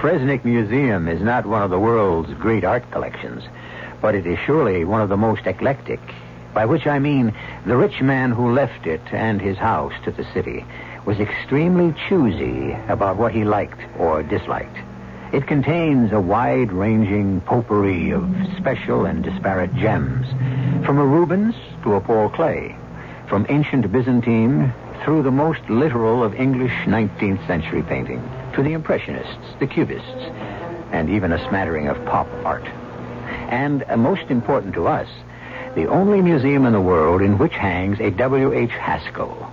Fresnick Museum is not one of the world's great art collections, but it is surely one of the most eclectic, by which I mean the rich man who left it and his house to the city was extremely choosy about what he liked or disliked. It contains a wide-ranging potpourri of special and disparate gems, from a Rubens to a Paul Klee, from ancient Byzantine through the most literal of English 19th century painting, to the Impressionists, the Cubists, and even a smattering of pop art. And, most important to us, the only museum in the world in which hangs a W.H. Haskell,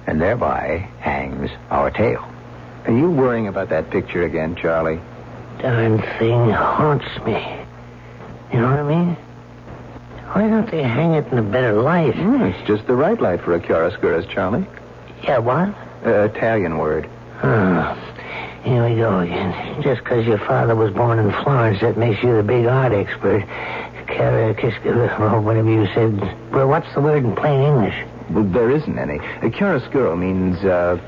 and thereby hangs our tale. Are you worrying about that picture again, Charlie? Darn thing haunts me. You know what I mean? Why don't they hang it in a better light? It's just the right light for a chiaroscuro, Charlie. Yeah, what? Italian word. Oh, here we go again. Just because your father was born in Florence, that makes you the big art expert. Whatever you said. Well, what's the word in plain English? Well, there isn't any. A chiaroscuro means, the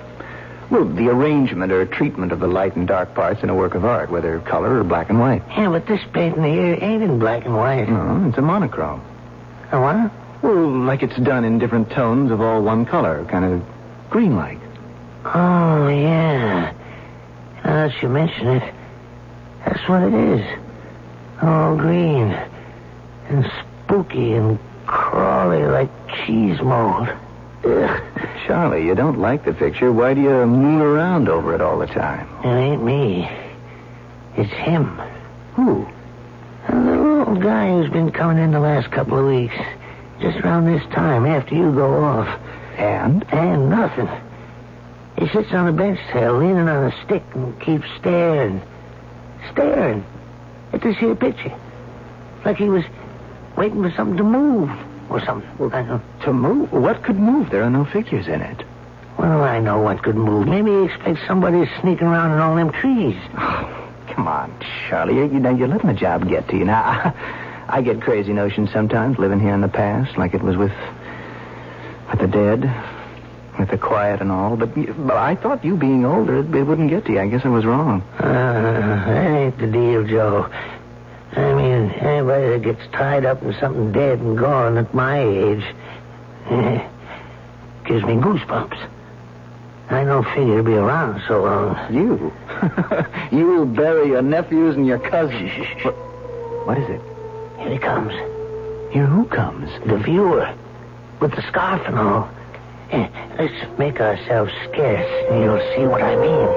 arrangement or treatment of the light and dark parts in a work of art, whether color or black and white. Yeah, but this painting here ain't in black and white. No, it's a monochrome. A what? Well, like it's done in different tones of all one color, kind of green-like. Oh, yeah. Now that you mention it, that's what it is. All green. And spooky and crawly like cheese mold. Ugh. Charlie, you don't like the picture. Why do you moon around over it all the time? It ain't me. It's him. Who? The little guy who's been coming in the last couple of weeks. Just around this time, after you go off. And? And nothing. He sits on a bench tail, leaning on a stick, and keeps staring. Staring at this here picture. Like he was waiting for something to move. Or something. Well, I don't know. To move? What could move? There are no figures in it. Well, I know what could move. Maybe he expects somebody sneaking around in all them trees. Oh, come on, Charlie. You're letting the job get to you. Now, I get crazy notions sometimes, living here in the past, like it was with the dead, with the quiet and all. But I thought you being older, it wouldn't get to you. I guess I was wrong. That ain't the deal, Joe. I mean, anybody that gets tied up in something dead and gone at my age gives me goosebumps. I don't figure to be around so long. You? You will bury your nephews and your cousins. What is it? Here he comes. Here who comes? The viewer. With the scarf and all. Let's make ourselves scarce, and you'll see what I mean.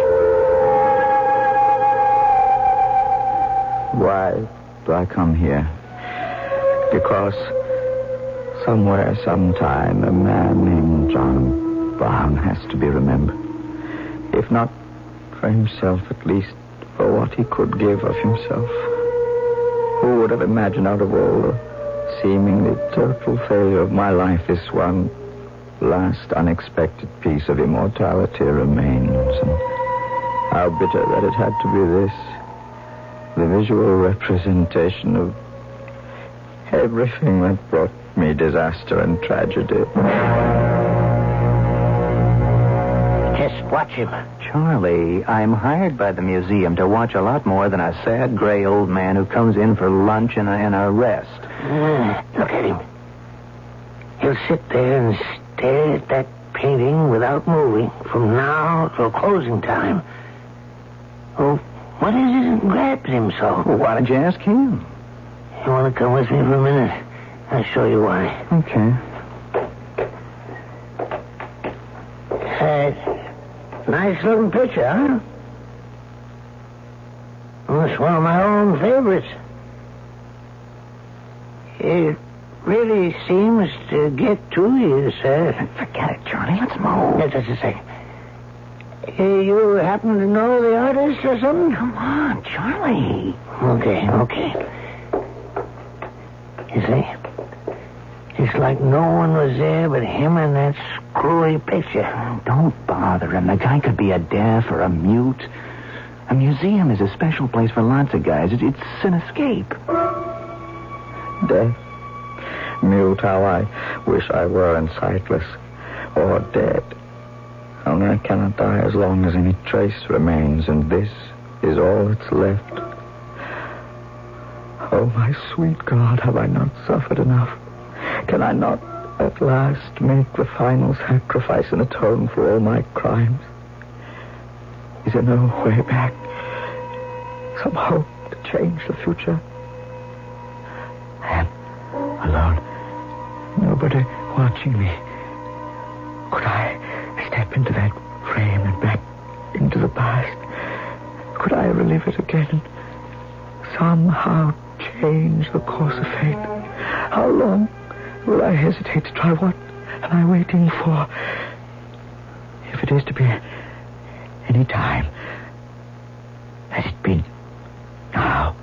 Why do I come here? Because somewhere, sometime, a man named John Brown has to be remembered. If not for himself, at least for what he could give of himself. Who would have imagined out of all the seemingly total failure of my life, this one last unexpected piece of immortality remains, and how bitter that it had to be this. The visual representation of everything that brought me disaster and tragedy. Just watch him. Charlie, I'm hired by the museum to watch a lot more than a sad gray old man who comes in for lunch and a rest. Look at him. He'll sit there and stare at that painting without moving from now till closing time. Oh, what is it that grabs him so? Well, why don't you ask him? You want to come with me for a minute? I'll show you why. Okay. Nice looking picture, huh? Well, it's one of my own favorites. It really seems to get to you, sir. Forget it, Charlie. Let's move. Yeah, just a second. You happen to know the artist or something? Come on, Charlie. Okay. You see? It's like no one was there but him and that screwy picture. Don't bother him. The guy could be a deaf or a mute. A museum is a special place for lots of guys. It's an escape. Deaf, mute, how I wish I were and sightless, or dead. Only I cannot die as long as any trace remains, and this is all that's left. Oh, my sweet God, have I not suffered enough? Can I not at last make the final sacrifice and atone for all my crimes? Is there no way back? Some hope to change the future? I am alone. Nobody watching me. Could I step into that frame and back into the past? Could I relive it again? Somehow change the course of fate? How long will I hesitate to try? What am I waiting for? If it is to be any time, let it be now.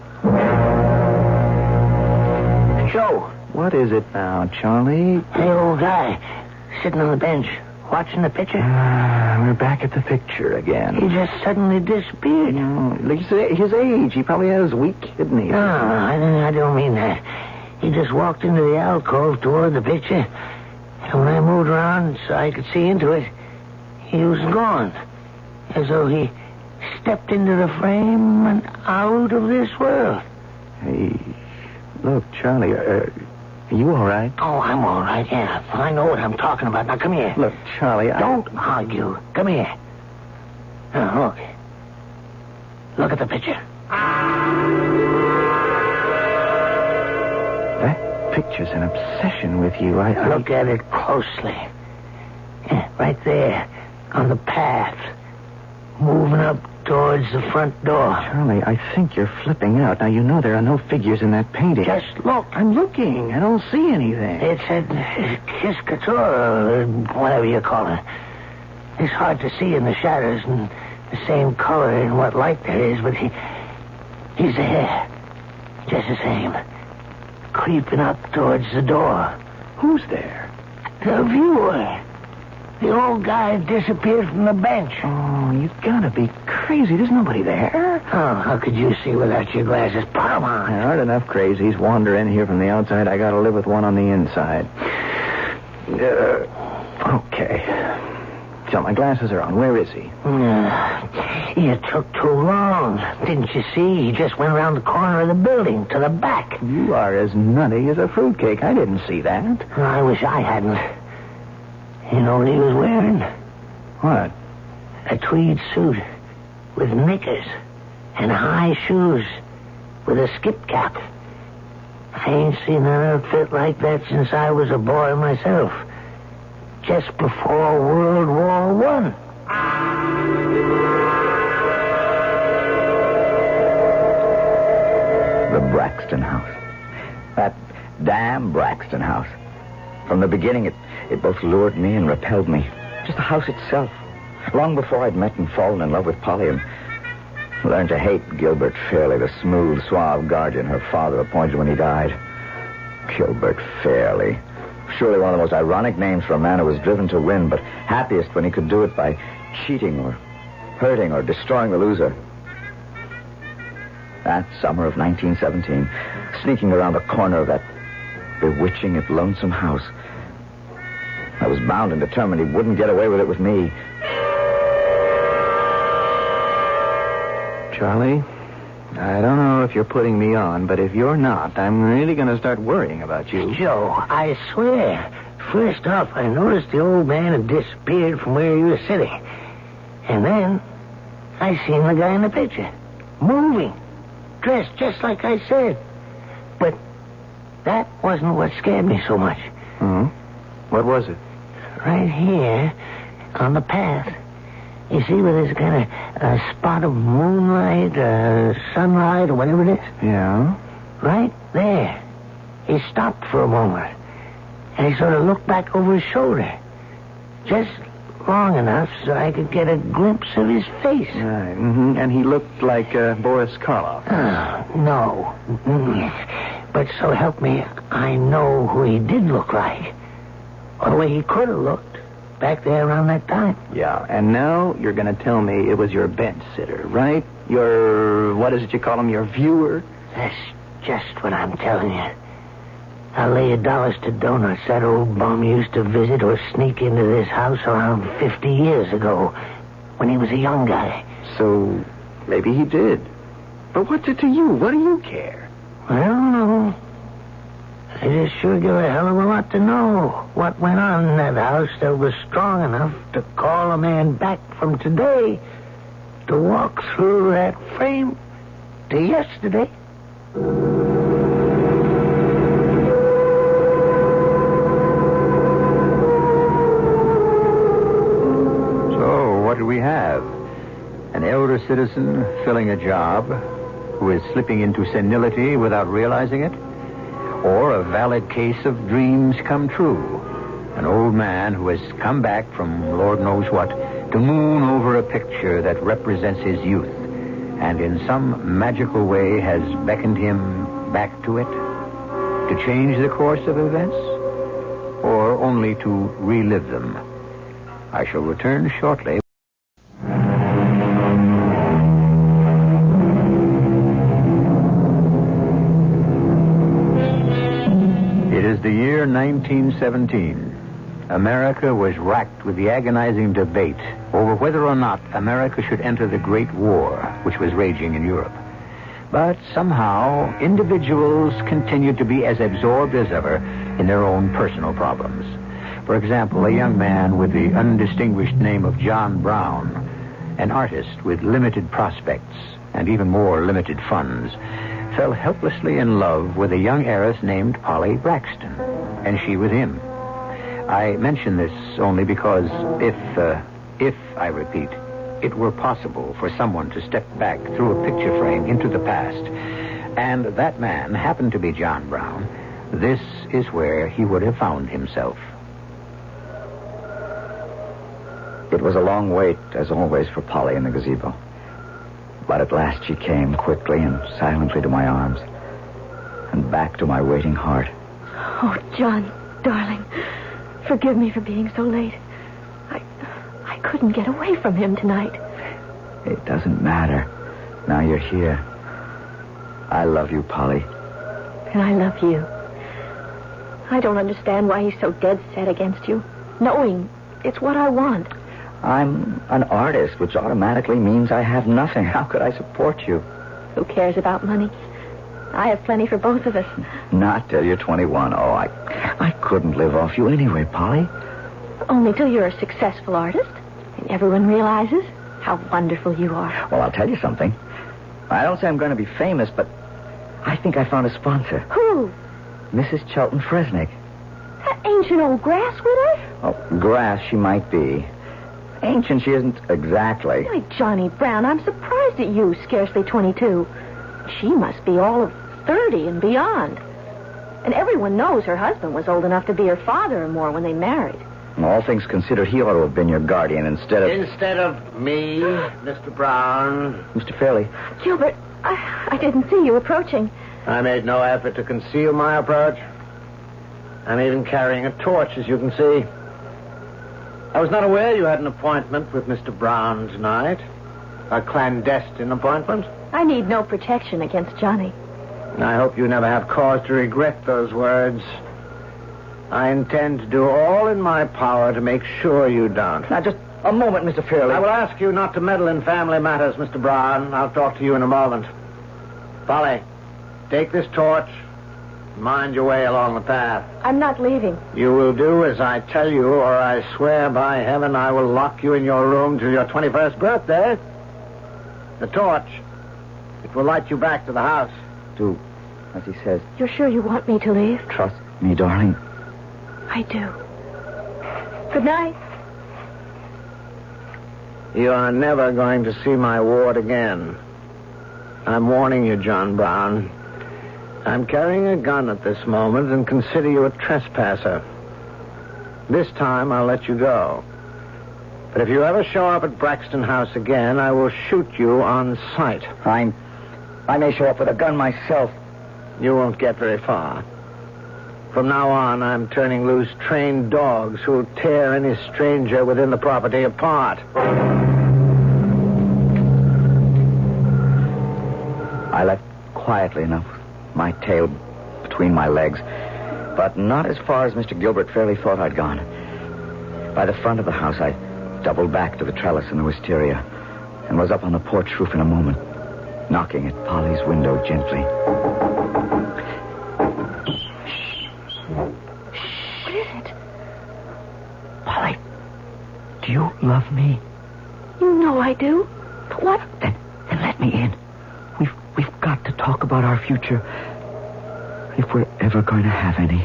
Joe! What is it now, Charlie? The old guy sitting on the bench watching the picture. We're back at the picture again. He just suddenly disappeared. Look, his age. He probably has weak kidneys. No, I don't mean that. He just walked into the alcove toward the picture, and when I moved around so I could see into it, he was gone. As though he stepped into the frame and out of this world. Hey, look, Charlie, are you all right? Oh, I'm all right, yeah. I know what I'm talking about. Now, come here. Look, Charlie, Don't argue. Come here. Now, look. Look at the picture. That picture's an obsession with you. Look at it closely. Yeah, right there, on the path, moving up towards the front door. Charlie, I think you're flipping out. Now, you know there are no figures in that painting. Just look. I'm looking. I don't see anything. It's a kiss couture, or whatever you call it. It's hard to see in the shadows and the same color in what light there is, but he's there. Just the same. Creeping up towards the door. Who's there? The viewer. The old guy disappeared from the bench. Oh, you gotta be crazy. There's nobody there. Oh, how could you see without your glasses? Put 'em on. There aren't enough crazies wander in here from the outside. I gotta live with one on the inside. Okay. So my glasses are on. Where is he? It took too long. Didn't you see? He just went around the corner of the building to the back. You are as nutty as a fruitcake. I didn't see that. I wish I hadn't. You know what he was wearing? What? A tweed suit with knickers and high shoes with a skip cap. I ain't seen an outfit like that since I was a boy myself. Just before World War I. The Braxton house. That damn Braxton house. From the beginning, it both lured me and repelled me. Just the house itself. Long before I'd met and fallen in love with Polly and learned to hate Gilbert Fairley, the smooth, suave guardian her father appointed when he died. Gilbert Fairley. Surely one of the most ironic names for a man who was driven to win, but happiest when he could do it by cheating or hurting or destroying the loser. That summer of 1917, sneaking around the corner of that bewitching and lonesome house, I was bound and determined he wouldn't get away with it with me. Charlie, I don't know if you're putting me on, but if you're not, I'm really going to start worrying about you. Joe, I swear. First off, I noticed the old man had disappeared from where he was sitting. And then I seen the guy in the picture. Moving. Dressed just like I said. But that wasn't what scared me so much. What was it? Right here on the path. You see where there's kind of a spot of moonlight, sunlight, or whatever it is? Yeah? Right there. He stopped for a moment. And he sort of looked back over his shoulder. Just long enough so I could get a glimpse of his face. Right. Mm-hmm. And he looked like Boris Karloff. No. But so help me, I know who he did look like. Or the way he could have looked back there around that time. Yeah, and now you're going to tell me it was your bench sitter, right? Your, what is it you call him, your viewer? That's just what I'm telling you. I lay $1 to donuts that old bum used to visit or sneak into this house around 50 years ago when he was a young guy. So Maybe he did. But what's it to you? What do you care? I don't know. I just sure give a hell of a lot to know what went on in that house that was strong enough to call a man back from today to walk through that frame to yesterday. So, what do we have? An elder citizen filling a job who is slipping into senility without realizing it? Or a valid case of dreams come true? An old man who has come back from Lord knows what to moon over a picture that represents his youth and in some magical way has beckoned him back to it? To change the course of events? Or only to relive them? I shall return shortly. It is the year 1917. America was racked with the agonizing debate over whether or not America should enter the Great War, which was raging in Europe. But somehow, individuals continued to be as absorbed as ever in their own personal problems. For example, a young man with the undistinguished name of John Brown, an artist with limited prospects and even more limited funds, fell helplessly in love with a young heiress named Polly Braxton, and she with him. I mention this only because if, I repeat, it were possible for someone to step back through a picture frame into the past, and that man happened to be John Brown, this is where he would have found himself. It was a long wait, as always, for Polly in the gazebo. But at last she came quickly and silently to my arms and back to my waiting heart. Oh, John, darling, forgive me for being so late. I couldn't get away from him tonight. It doesn't matter. Now you're here. I love you, Polly. And I love you. I don't understand why he's so dead set against you, knowing it's what I want. I'm an artist, which automatically means I have nothing. How could I support you? Who cares about money? I have plenty for both of us. Not till you're 21. Oh, I couldn't live off you anyway, Polly. Only till you're a successful artist and everyone realizes how wonderful you are. Well, I'll tell you something. I don't say I'm going to be famous, but I think I found a sponsor. Who? Mrs. Chelton Fresnick. That ancient old grass widow? Oh, grass she might be. Ancient she isn't exactly. Why, Johnny Brown, I'm surprised at you, scarcely 22. She must be all of 30 and beyond. And everyone knows her husband was old enough to be her father or more when they married. All things considered, he ought to have been your guardian instead of... Instead of me, Mr. Brown. Mr. Fairley. Gilbert, I didn't see you approaching. I made no effort to conceal my approach. I'm even carrying a torch, as you can see. I was not aware you had an appointment with Mr. Brown tonight. A clandestine appointment. I need no protection against Johnny. I hope you never have cause to regret those words. I intend to do all in my power to make sure you don't. Now, just a moment, Mr. Fairley. I will ask you not to meddle in family matters, Mr. Brown. I'll talk to you in a moment. Polly, take this torch. Mind your way along the path. I'm not leaving. You will do as I tell you, or I swear by heaven I will lock you in your room till your 21st birthday. The torch. It will light you back to the house. Do as he says. You're sure you want me to leave? Trust me, darling. I do. Good night. You are never going to see my ward again. I'm warning you, John Brown. I'm carrying a gun at this moment and consider you a trespasser. This time I'll let you go. But if you ever show up at Braxton House again, I will shoot you on sight. I may show up with a gun myself. You won't get very far. From now on, I'm turning loose trained dogs who'll tear any stranger within the property apart. I left quietly enough, my tail between my legs, but not as far as Mr. Gilbert Fairley thought I'd gone. By the front of the house, I doubled back to the trellis in the wisteria and was up on the porch roof in a moment, knocking at Polly's window gently. What is it? Polly, do you love me? You know I do. But what? Then let me in. We've got to talk about our future. If we're ever going to have any.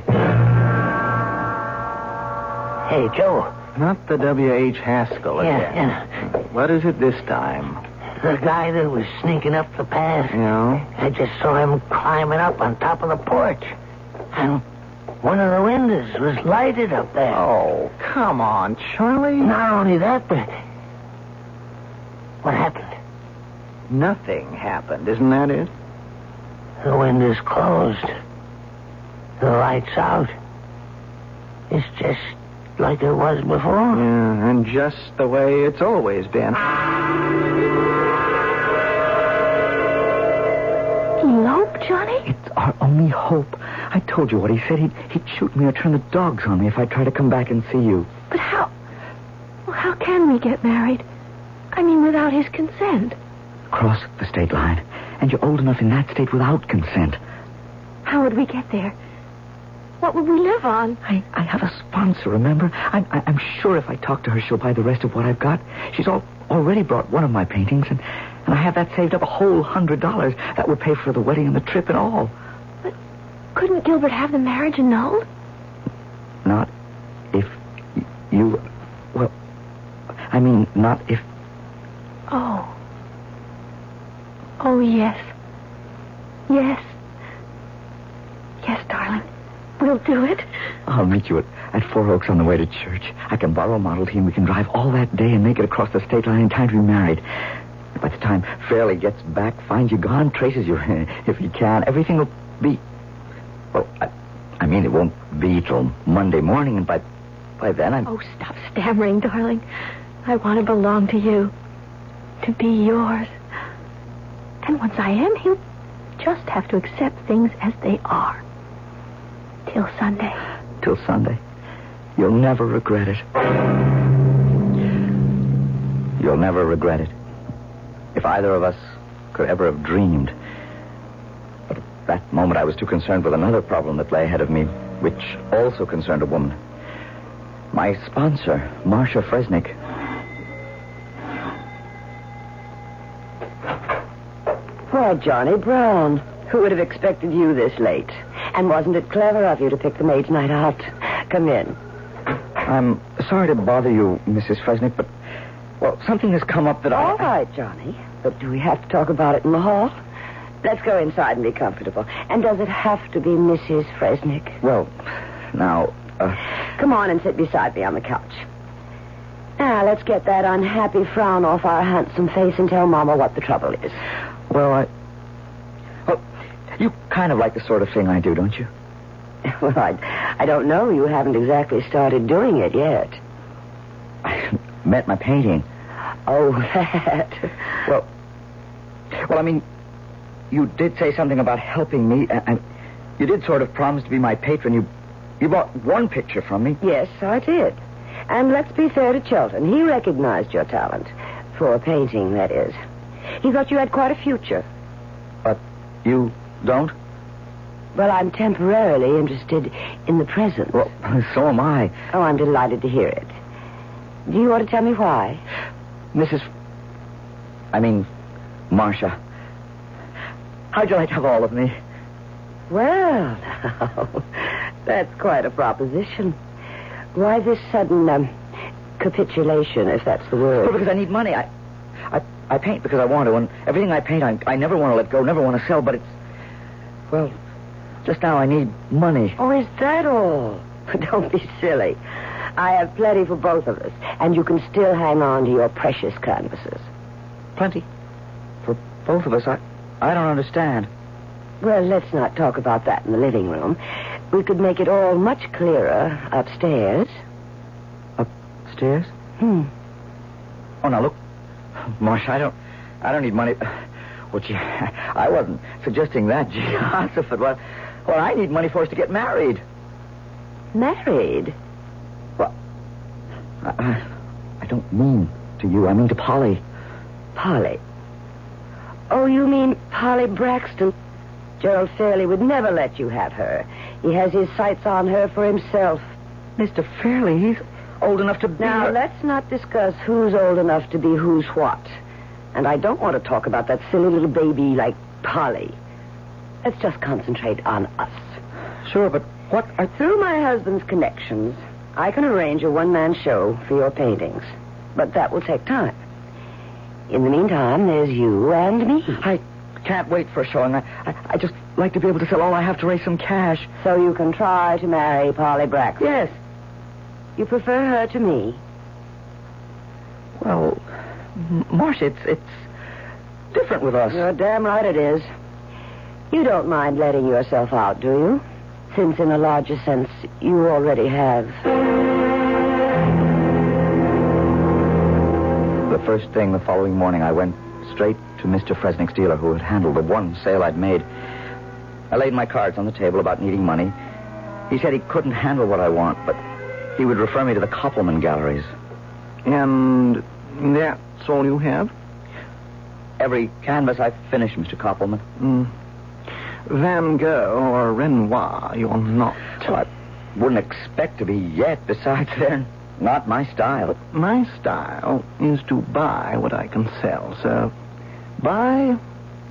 Hey, Joe. Not the W.H. Haskell again. Yeah. What is it this time? The guy that was sneaking up the path. Yeah? I just saw him climbing up on top of the porch. And one of the windows was lighted up there. Oh, come on, Charlie. Not only that, but... What happened? Nothing happened, isn't that it? The window's closed. The light's out. It's just like it was before. Yeah, and just the way it's always been. Elope, Johnny? It's our only hope. I told you what he said. He'd shoot me or turn the dogs on me if I tried to come back and see you. But how... Well, how can we get married? I mean, without his consent. Cross the state line. And you're old enough in that state without consent. How would we get there? What would we live on? I have a sponsor, remember? I'm sure if I talk to her, she'll buy the rest of what I've got. She's already brought one of my paintings, and I have that saved up a whole $100. That would pay for the wedding and the trip and all. But couldn't Gilbert have the marriage annulled? Not if you... Well, I mean, not if... Oh. Oh, yes. Yes. Yes, darling. We'll do it. I'll meet you at Four Oaks on the way to church. I can borrow a Model T and we can drive all that day and make it across the state line in time to be married. By the time Fairley gets back, finds you gone, traces you, if he can, everything will be... Well, I mean, it won't be till Monday morning, and by then I'm... Oh, stop stammering, darling. I want to belong to you. To be yours. And once I am, he'll just have to accept things as they are. Till Sunday. Till Sunday. You'll never regret it. You'll never regret it. If either of us could ever have dreamed. But at that moment I was too concerned with another problem that lay ahead of me, which also concerned a woman. My sponsor, Marcia Fresnick. Why, Johnny Brown. Who would have expected you this late? And wasn't it clever of you to pick the maid's night out? Come in. I'm sorry to bother you, Mrs. Fresnick, but, well, something has come up that All right, Johnny. But do we have to talk about it in the hall? Let's go inside and be comfortable. And does it have to be Mrs. Fresnick? Well, now, Come on and sit beside me on the couch. Now, let's get that unhappy frown off our handsome face and tell Mama what the trouble is. Well, you kind of like the sort of thing I do, don't you? Well, I don't know. You haven't exactly started doing it yet. I meant my painting. Oh, that. Well, I mean, you did say something about helping me, and you did sort of promise to be my patron. You bought one picture from me. Yes, I did. And let's be fair to Chilton. He recognized your talent. For painting, that is. He thought you had quite a future. But you don't? Well, I'm temporarily interested in the present. Well, so am I. Oh, I'm delighted to hear it. Do you want to tell me why? Marcia. How'd you like to have all of me? Well, now, that's quite a proposition. Why this sudden, capitulation, if that's the word? Well, because I need money. I paint because I want to, and everything I paint, I never want to let go, never want to sell, but it's... Well, just now I need money. Oh, is that all? Don't be silly. I have plenty for both of us, and you can still hang on to your precious canvases. Plenty? For both of us? I don't understand. Well, let's not talk about that in the living room. We could make it all much clearer upstairs. Upstairs? Oh, now, look, Marcia, I don't need money. Well, gee, I wasn't suggesting that, Joseph. Well, I need money for us to get married. Married? Well, I don't mean to you. I mean to Polly. Polly. Oh, you mean Polly Braxton? Gerald Fairley would never let you have her. He has his sights on her for himself. Mr. Fairley, he's old enough to be... Now, let's not discuss who's old enough to be who's what. And I don't want to talk about that silly little baby like Polly. Let's just concentrate on us. Sure, but what are... Through my husband's connections, I can arrange a one-man show for your paintings. But that will take time. In the meantime, there's you and me. I can't wait for a showing. I just like to be able to sell all I have to raise some cash. So you can try to marry Polly Braxton? Yes. You prefer her to me? Well, Marcia, it's different with us. You're damn right it is. You don't mind letting yourself out, do you? Since in a larger sense, you already have. The first thing the following morning, I went straight to Mr. Fresnick's dealer, who had handled the one sale I'd made. I laid my cards on the table about needing money. He said he couldn't handle what I want, but he would refer me to the Koppelman galleries. And that's all you have? Every canvas I've finished, Mr. Koppelman. Van Gogh or Renoir, you're not. Well, I wouldn't expect to be yet. Besides, they're not my style. But my style is to buy what I can sell, so buy?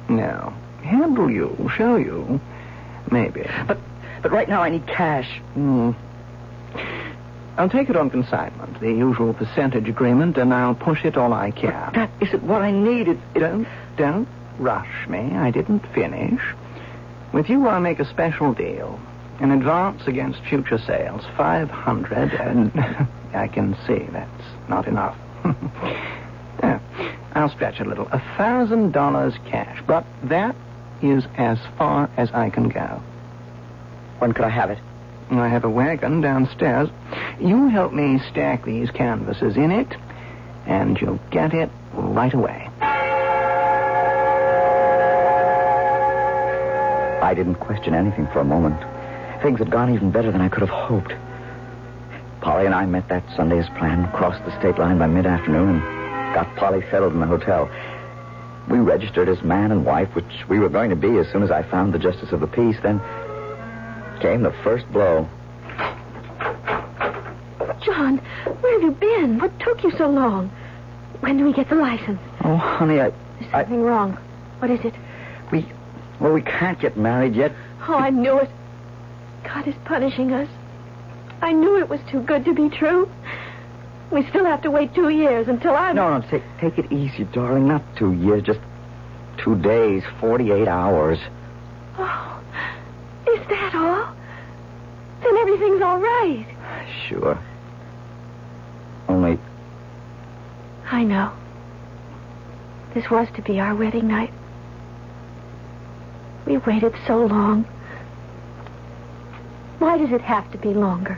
No. Handle you, show you, maybe. But right now I need cash. I'll take it on consignment, the usual percentage agreement, and I'll push it all I can. But that isn't what I need. Don't rush me. I didn't finish. With you, I'll make a special deal. An advance against future sales, $500, and I can see that's not enough. I'll stretch a little. $1,000 cash, but that is as far as I can go. When could I have it? I have a wagon downstairs. You help me stack these canvases in it, and you'll get it right away. I didn't question anything for a moment. Things had gone even better than I could have hoped. Polly and I met that Sunday as planned, crossed the state line by mid-afternoon, and got Polly settled in the hotel. We registered as man and wife, which we were going to be as soon as I found the justice of the peace. Then came the first blow. John, where have you been? What took you so long? When do we get the license? Oh, honey, There's something wrong. What is it? we can't get married yet. Oh, I knew it. God is punishing us. I knew it was too good to be true. We still have to wait 2 years until I'm... No, take it easy, darling. Not 2 years, just 2 days, 48 hours. Oh, is that all? Then everything's all right. Sure. Only... I know. This was to be our wedding night. We waited so long. Why does it have to be longer?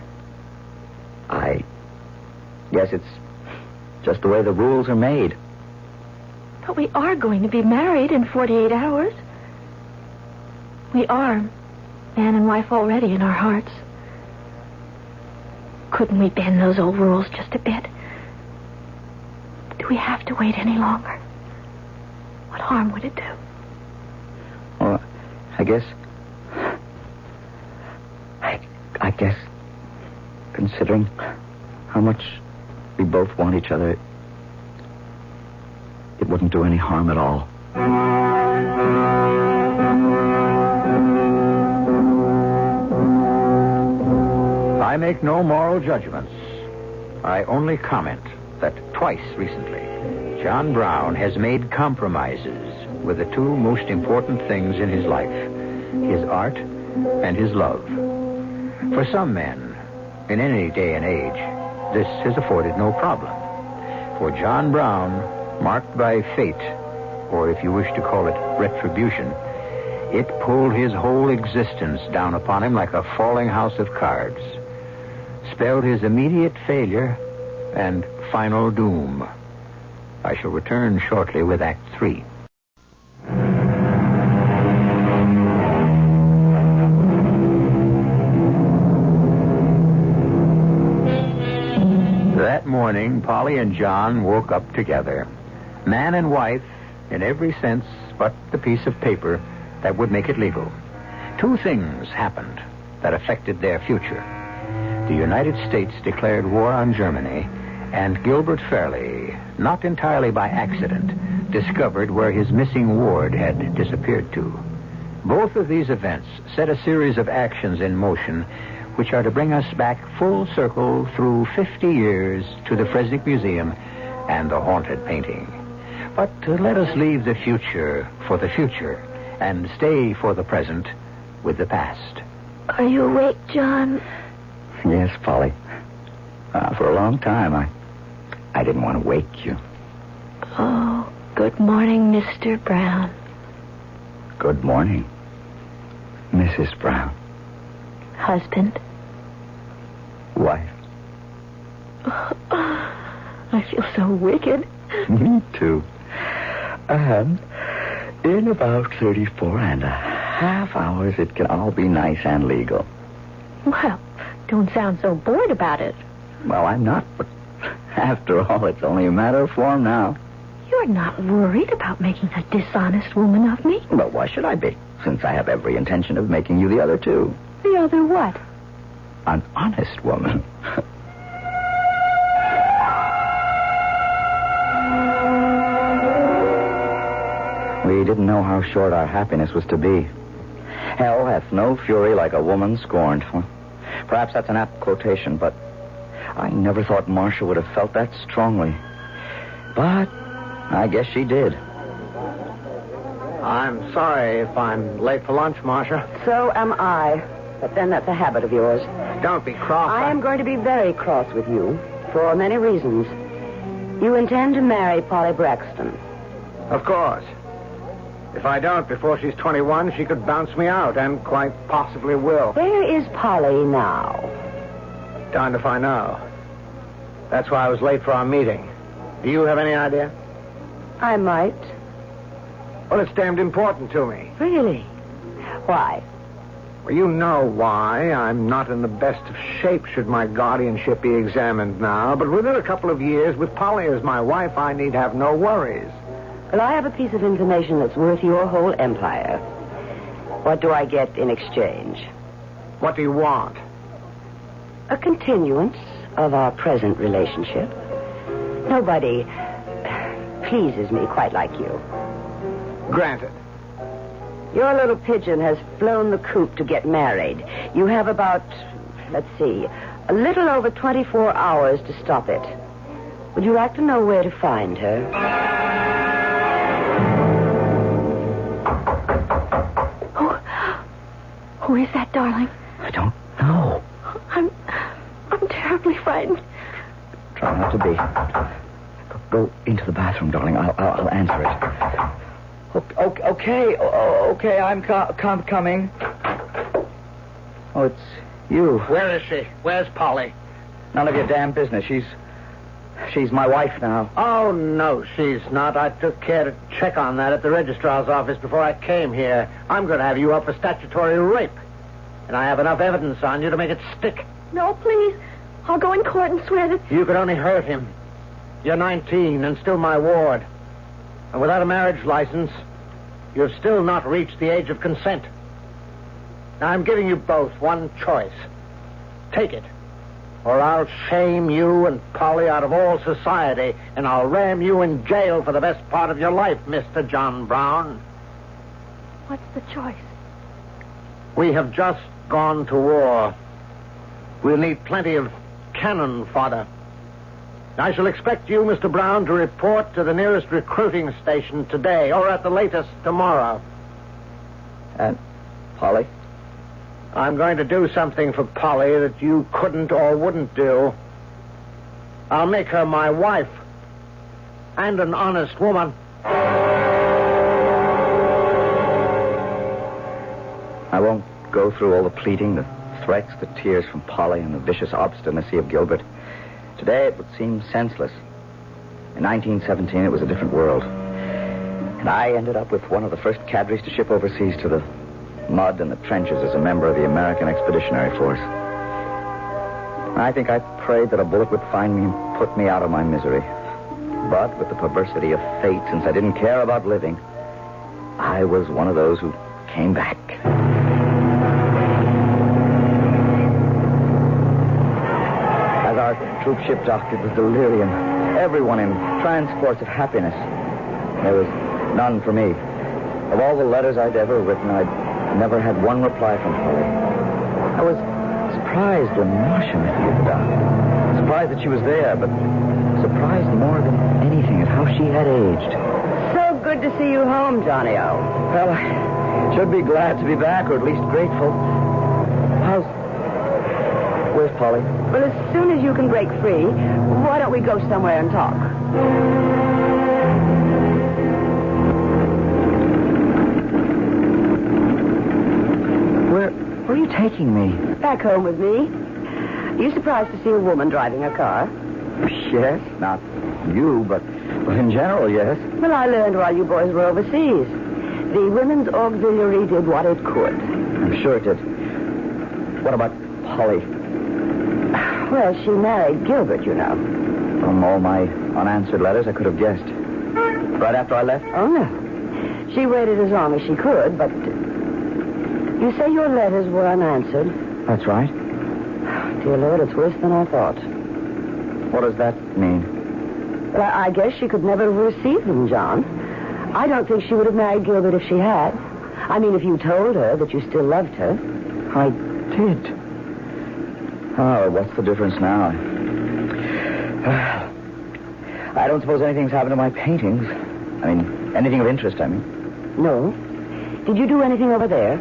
I guess it's just the way the rules are made. But we are going to be married in 48 hours. We are man and wife already in our hearts. Couldn't we bend those old rules just a bit? Do we have to wait any longer? What harm would it do? Well, I guess, considering how much we both want each other, it wouldn't do any harm at all. I make no moral judgments. I only comment that twice recently, John Brown has made compromises with the two most important things in his life, his art and his love. For some men, in any day and age, this has afforded no problem. For John Brown, marked by fate, or if you wish to call it retribution, it pulled his whole existence down upon him like a falling house of cards, spelled his immediate failure and final doom. I shall return shortly with Act 3. That morning, Polly and John woke up together. Man and wife, in every sense but the piece of paper that would make it legal. Two things happened that affected their future. The United States declared war on Germany, and Gilbert Fairley, not entirely by accident, discovered where his missing ward had disappeared to. Both of these events set a series of actions in motion which are to bring us back full circle through 50 years to the Fresnick Museum and the haunted painting. But let us leave the future for the future and stay for the present with the past. Are you awake, John? Yes, Polly. For a long time, I didn't want to wake you. Oh, good morning, Mr. Brown. Good morning, Mrs. Brown. Husband? Wife. I feel so wicked. Me too. And in about 34.5 hours, it can all be nice and legal. Well, don't sound so bored about it. Well, I'm not, but after all, it's only a matter of form now. You're not worried about making a dishonest woman of me? Well, why should I be, since I have every intention of making you the other two? The other what? An honest woman. We didn't know how short our happiness was to be. Hell hath no fury like a woman scorned. Well, perhaps that's an apt quotation, but I never thought Marcia would have felt that strongly. But I guess she did. I'm sorry if I'm late for lunch, Marcia. So am I. But then that's a habit of yours. Don't be cross. I am going to be very cross with you for many reasons. You intend to marry Polly Braxton. Of course. If I don't before she's 21, she could bounce me out, and quite possibly will. Where is Polly now? Darned if I know. That's why I was late for our meeting. Do you have any idea? I might. Well, it's damned important to me. Really? Why? Well, you know why. I'm not in the best of shape should my guardianship be examined now, but within a couple of years, with Polly as my wife, I need have no worries. Well, I have a piece of information that's worth your whole empire. What do I get in exchange? What do you want? A continuance of our present relationship. Nobody pleases me quite like you. Granted. Your little pigeon has flown the coop to get married. You have about, let's see, a little over 24 hours to stop it. Would you like to know where to find her? Who is that, darling? I don't know. I'm terribly frightened. Try not to be. Go into the bathroom, darling. I'll answer it. Okay, I'm coming. Oh, it's you. Where is she? Where's Polly? None of your damn business. She's my wife now. Oh, no, she's not. I took care to check on that at the registrar's office before I came here. I'm going to have you up for statutory rape. And I have enough evidence on you to make it stick. No, please. I'll go in court and swear that... You could only hurt him. You're 19 and still my ward. And without a marriage license, you've still not reached the age of consent. Now, I'm giving you both one choice. Take it. Or I'll shame you and Polly out of all society, and I'll ram you in jail for the best part of your life, Mr. John Brown. What's the choice? We have just gone to war. We'll need plenty of cannon fodder. I shall expect you, Mr. Brown, to report to the nearest recruiting station today, or at the latest tomorrow. And Polly? I'm going to do something for Polly that you couldn't or wouldn't do. I'll make her my wife. And an honest woman. I won't go through all the pleading, the threats, the tears from Polly, and the vicious obstinacy of Gilbert. Today it would seem senseless. In 1917, it was a different world. And I ended up with one of the first cadres to ship overseas to the mud and the trenches as a member of the American Expeditionary Force. I think I prayed that a bullet would find me and put me out of my misery. But with the perversity of fate, since I didn't care about living, I was one of those who came back. As our troop ship docked, it was delirium. Everyone in transports of happiness. There was none for me. Of all the letters I'd ever written, I'd never had one reply from Polly. I was surprised when Marcia met me at the dock. Surprised that she was there, but surprised more than anything at how she had aged. So good to see you home, Johnny-O. Well, I should be glad to be back, or at least grateful. Where's Polly? Well, as soon as you can break free, why don't we go somewhere and talk? Where are you taking me? Back home with me. Are you surprised to see a woman driving a car? Yes, not you, but in general, yes. Well, I learned while you boys were overseas. The Women's Auxiliary did what it could. I'm sure it did. What about Polly? Well, she married Gilbert, you know. From all my unanswered letters, I could have guessed. Right after I left? Oh, no. She waited as long as she could, but... You say your letters were unanswered? That's right. Dear Lord, it's worse than I thought. What does that mean? Well, I guess she could never have received them, John. I don't think she would have married Gilbert if she had. I mean, if you told her that you still loved her. I did. Oh, what's the difference now? I don't suppose anything's happened to my paintings. I mean, anything of interest, I mean. No. Did you do anything over there?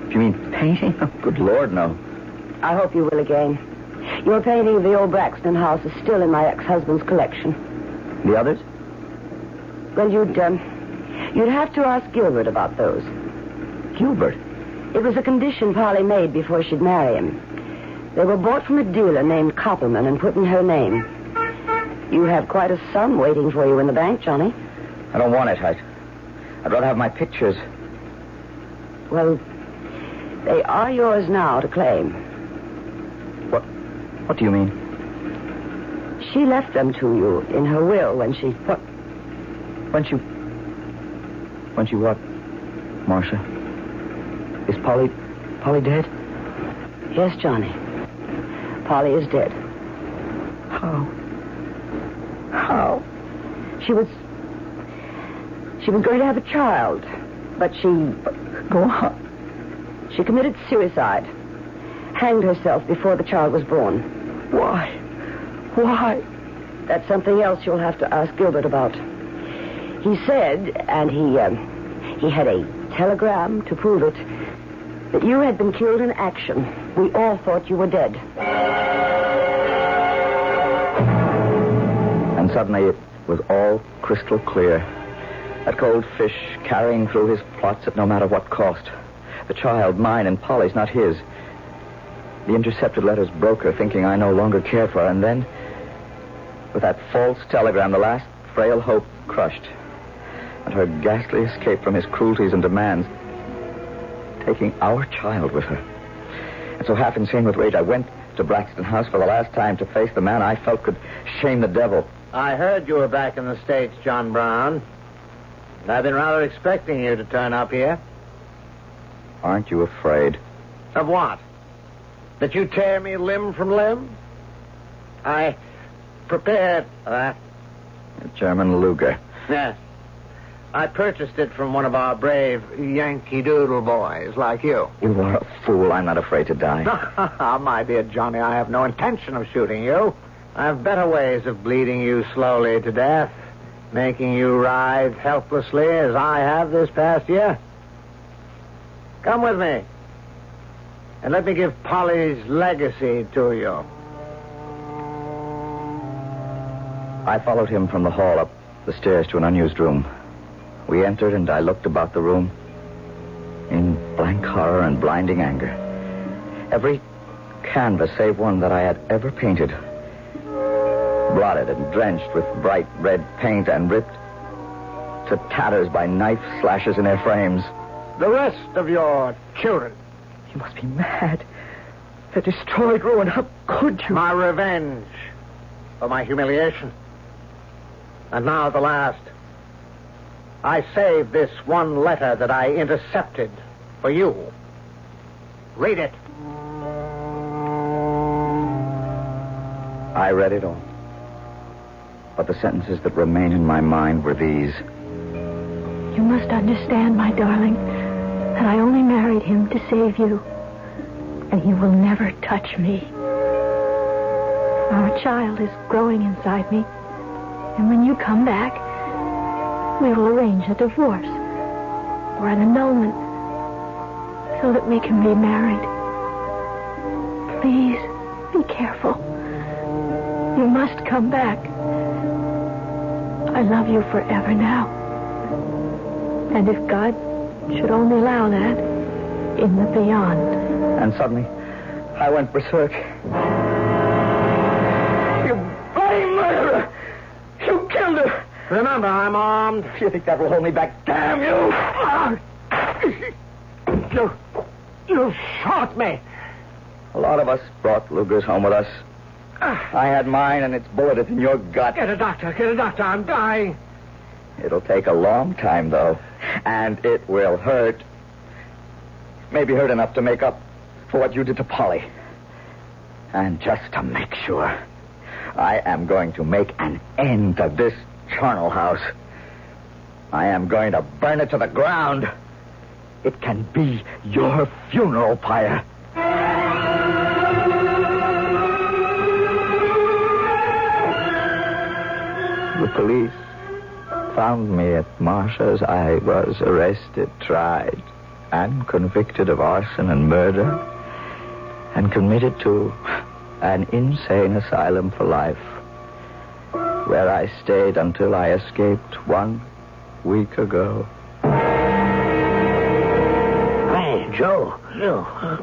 You mean painting? Oh, good Lord, no. I hope you will again. Your painting of the old Braxton house is still in my ex-husband's collection. The others? Well, you'd have to ask Gilbert about those. Gilbert? It was a condition Polly made before she'd marry him. They were bought from a dealer named Koppelman and put in her name. You have quite a sum waiting for you in the bank, Johnny. I don't want it. I'd rather have my pictures. Well, they are yours now to claim. What do you mean? She left them to you in her will when she... What? When she what, Marcia? Is Polly dead? Yes, Johnny. Polly is dead. How? How? She was going to have a child, but she... Go on. She committed suicide. Hanged herself before the child was born. Why? Why? That's something else you'll have to ask Gilbert about. He said, and he had a telegram to prove it, that you had been killed in action. We all thought you were dead. And suddenly it was all crystal clear. That cold fish carrying through his plots at no matter what cost. The child, mine and Polly's, not his. The intercepted letters broke her, thinking I no longer cared for her. And then, with that false telegram, the last frail hope crushed. And her ghastly escape from his cruelties and demands, taking our child with her. And so, half insane with rage, I went to Braxton House for the last time to face the man I felt could shame the devil. I heard you were back in the States, John Brown. I've been rather expecting you to turn up here. Aren't you afraid? Of what? That you tear me limb from limb? I prepared for that. A German Luger. Yes. I purchased it from one of our brave Yankee Doodle boys like you. You are a fool. I'm not afraid to die. My dear Johnny, I have no intention of shooting you. I have better ways of bleeding you slowly to death, making you writhe helplessly as I have this past year. Come with me, and let me give Polly's legacy to you. I followed him from the hall up the stairs to an unused room. We entered, and I looked about the room in blank horror and blinding anger. Every canvas, save one that I had ever painted, blotted and drenched with bright red paint and ripped to tatters by knife slashes in their frames. The rest of your children. You must be mad. They're destroyed, ruined. How could you? My revenge for my humiliation. And now the last. I saved this one letter that I intercepted for you. Read it. I read it all. But the sentences that remain in my mind were these. You must understand, my darling, that I only married him to save you. And he will never touch me. Our child is growing inside me. And when you come back, we will arrange a divorce or an annulment so that we can be married. Please, be careful. You must come back. I love you forever now. And if God should only allow that, in the beyond. And suddenly, I went berserk. You bloody murderer! You killed her! Remember, I'm armed. You think that will hold me back? Damn you! You shot me. A lot of us brought Lugers home with us. I had mine, and it's bulleted in your gut. Get a doctor. I'm dying. It'll take a long time, though. And it will hurt. Maybe hurt enough to make up for what you did to Polly. And just to make sure, I am going to make an end to this charnel house. I am going to burn it to the ground. It can be your funeral pyre. The police found me at Marcia's. I was arrested, tried, and convicted of arson and murder, and committed to an insane asylum for life, where I stayed until I escaped 1 week ago. Hey, Joe,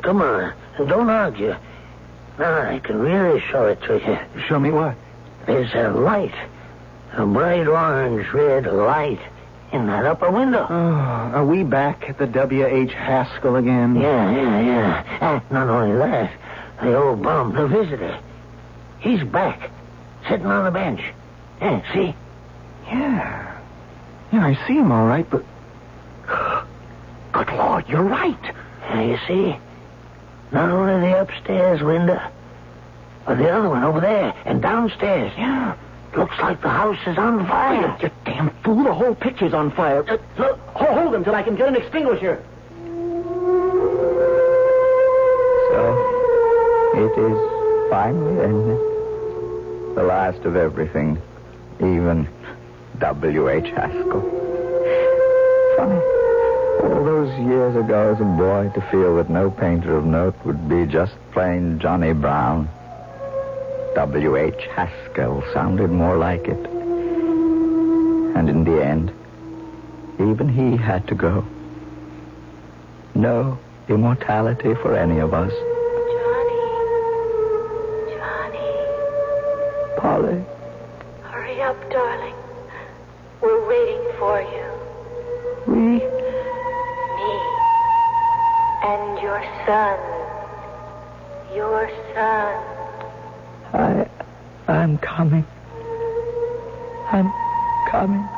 come on. Don't argue. Now I can really show it to you. Show me what? There's a light. A bright orange-red light in that upper window. Oh, are we back at the W.H. Haskell again? Yeah. And not only that, the old bum, the visitor, he's back, sitting on the bench. Yeah, see? Yeah, I see him all right, but... Good Lord, you're right. You see? Not only the upstairs window, but the other one over there and downstairs. Yeah. Looks like the house is on fire. You damn fool, the whole picture's on fire. Look, hold him till I can get an extinguisher. So, it is finally ended. The last of everything, even W.H. Haskell. Funny. All those years ago as a boy to feel that no painter of note would be just plain Johnny Brown. W.H. Haskell sounded more like it. And in the end, even he had to go. No immortality for any of us. Johnny. Polly. Hurry up, darling. We're waiting for you. We? Me. And your son. Your son. I'm coming. I'm coming.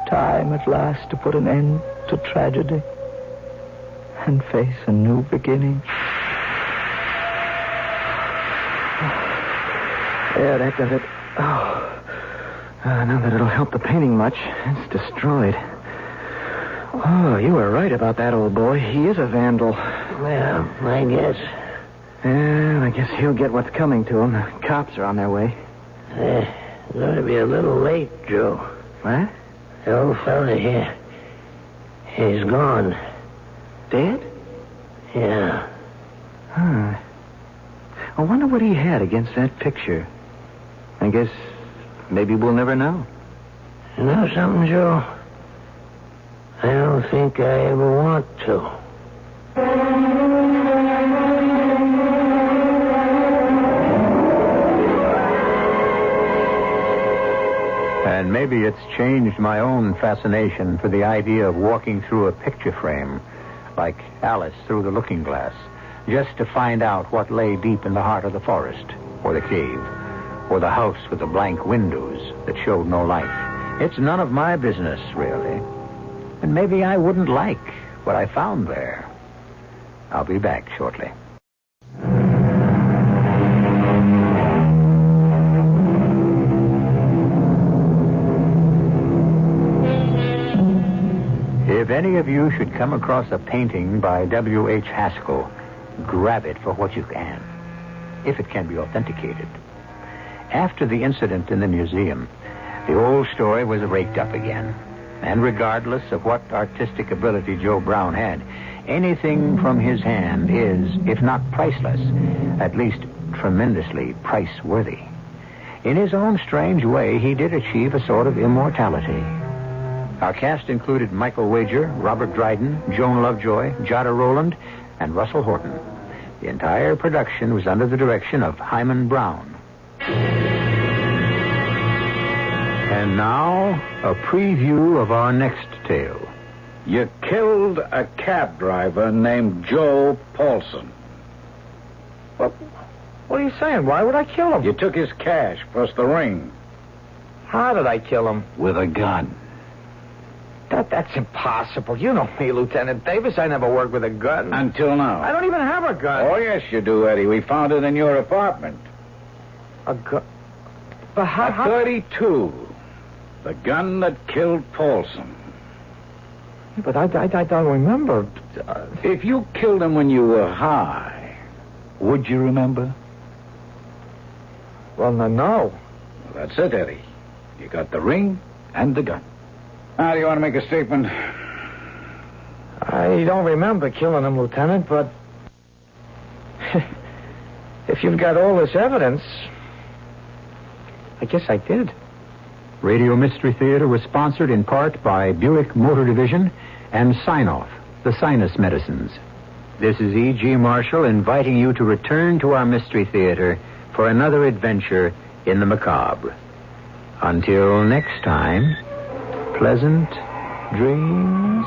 Time at last to put an end to tragedy and face a new beginning. Yeah, that does it. Not that it'll help the painting much. It's destroyed. Oh, you were right about that old boy. He is a vandal. Well, I guess. Yeah, I guess he'll get what's coming to him. The cops are on their way. Going to be a little late, Joe. What? The old fella here, he's gone. Dead? Yeah. Huh. I wonder what he had against that picture. I guess maybe we'll never know. You know something, Joe? I don't think I ever want to. And maybe it's changed my own fascination for the idea of walking through a picture frame, like Alice through the looking glass, just to find out what lay deep in the heart of the forest or the cave, or the house with the blank windows that showed no life. It's none of my business, really. And maybe I wouldn't like what I found there. I'll be back shortly. If any of you should come across a painting by W.H. Haskell, grab it for what you can, if it can be authenticated. After the incident in the museum, the old story was raked up again. And regardless of what artistic ability Joe Brown had, anything from his hand is, if not priceless, at least tremendously price-worthy. In his own strange way, he did achieve a sort of immortality. Our cast included Michael Wager, Robert Dryden, Joan Lovejoy, Jada Rowland, and Russell Horton. The entire production was under the direction of Himan Brown. And now, a preview of our next tale. You killed a cab driver named Joe Paulson. What are you saying? Why would I kill him? You took his cash plus the ring. How did I kill him? With a gun. That's impossible. You know me, Lieutenant Davis. I never worked with a gun. Until now. I don't even have a gun. Oh, yes, you do, Eddie. We found it in your apartment. A gun? But how... A 32. The gun that killed Paulson. But I don't remember. If you killed him when you were high, would you remember? Well, no. Well, that's it, Eddie. You got the ring and the gun. Now, do you want to make a statement? I don't remember killing him, Lieutenant, but... if you've got all this evidence, I guess I did. Radio Mystery Theater was sponsored in part by Buick Motor Division and Sign-Off, the sinus medicines. This is E.G. Marshall inviting you to return to our Mystery Theater for another adventure in the macabre. Until next time, pleasant dreams.